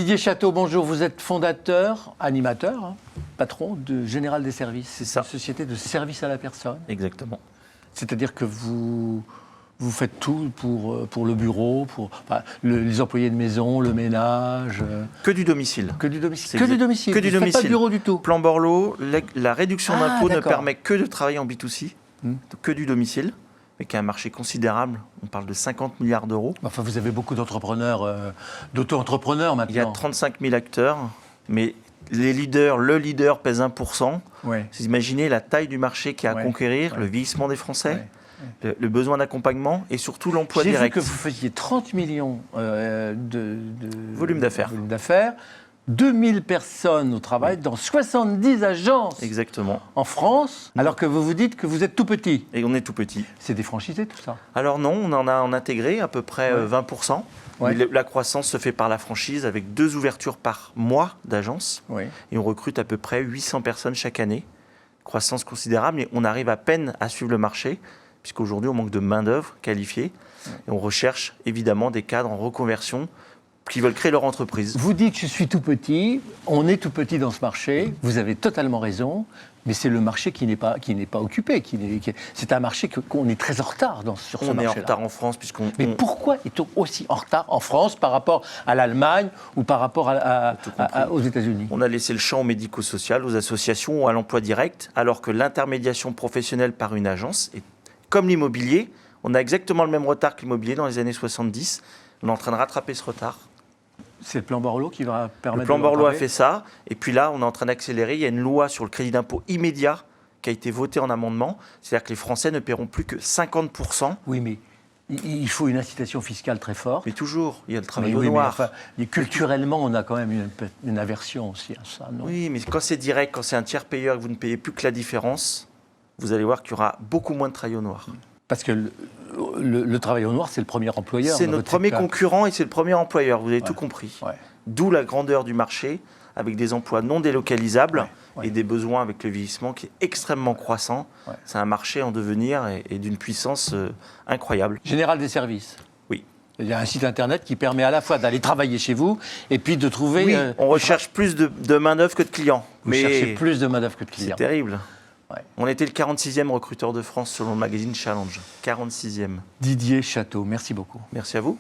Didier Château, bonjour. Vous êtes fondateur, animateur, patron de Général des Services. C'est ça. Une société de service à la personne. Exactement. C'est-à-dire que vous faites tout pour le bureau, pour les employés de maison, le ménage. Que du domicile. Que du domicile. Que du domicile. Que du Vous faites domicile. pas de bureau du tout. Plan Borloo, la réduction d'impôt ne d'accord. permet que de travailler en B2C, que du domicile, mais qui a un marché considérable. On parle de 50 milliards d'euros. Enfin, vous avez beaucoup d'entrepreneurs, d'auto-entrepreneurs maintenant. Il y a 35 000 acteurs, mais le leader pèse 1%. Ouais. Vous imaginez la taille du marché qu'il y a à conquérir, le vieillissement des Français, le besoin d'accompagnement et surtout l'emploi direct. J'ai vu que vous faisiez 30 millions de volume d'affaires. 2000 personnes au travail dans 70 agences. Exactement. En France, alors que vous vous dites que vous êtes tout petit. Et on est tout petit. C'est des franchisés, tout ça? Alors non, on en a intégré à peu près 20%. Ouais. Mais la croissance se fait par la franchise avec 2 ouvertures par mois d'agences. Oui. Et on recrute à peu près 800 personnes chaque année. Croissance considérable, mais on arrive à peine à suivre le marché, puisqu'aujourd'hui on manque de main-d'œuvre qualifiée. Et on recherche évidemment des cadres en reconversion qui veulent créer leur entreprise. Vous dites je suis tout petit, on est tout petit dans ce marché, vous avez totalement raison, mais c'est le marché qui n'est pas occupé. C'est un marché qu'on est très en retard sur ce marché-là. On est en retard en France puisqu'on... Mais pourquoi est-on aussi en retard en France par rapport à l'Allemagne ou par rapport aux États-Unis? On a laissé le champ au médico-social, aux associations ou à l'emploi direct, alors que l'intermédiation professionnelle par une agence, est, comme l'immobilier, on a exactement le même retard que l'immobilier dans les années 70. On est en train de rattraper ce retard. C'est le plan Borloo qui va permettre. Le plan de Borloo a rattraper. fait ça. Et puis là, on est en train d'accélérer. Il y a une loi sur le crédit d'impôt immédiat qui a été votée en amendement. C'est-à-dire que les Français ne paieront plus que 50%. Oui, mais il faut une incitation fiscale très forte. Mais toujours, il y a le travail Mais au oui, noir. mais enfin, culturellement, on a quand même une aversion aussi à ça, non? Oui, mais quand c'est direct, quand c'est un tiers payeur et que vous ne payez plus que la différence, vous allez voir qu'il y aura beaucoup moins de travail au noir. Parce que le travail au noir, c'est le premier employeur. C'est dans notre votre premier secteur. concurrent et c'est le premier employeur. Vous avez tout compris. Ouais. D'où la grandeur du marché, avec des emplois non délocalisables Ouais. et des besoins avec le vieillissement qui est extrêmement croissant. Ouais. C'est un marché en devenir et d'une puissance incroyable. Général des services. Oui. Il y a un site internet qui permet à la fois d'aller travailler chez vous et puis de trouver. Oui, on recherche plus de main-d'œuvre que de clients. Vous cherchez plus de main-d'œuvre que de c'est clients. terrible. Ouais. On était le 46e recruteur de France selon le magazine Challenge. 46e. Didier Château, merci beaucoup. Merci à vous.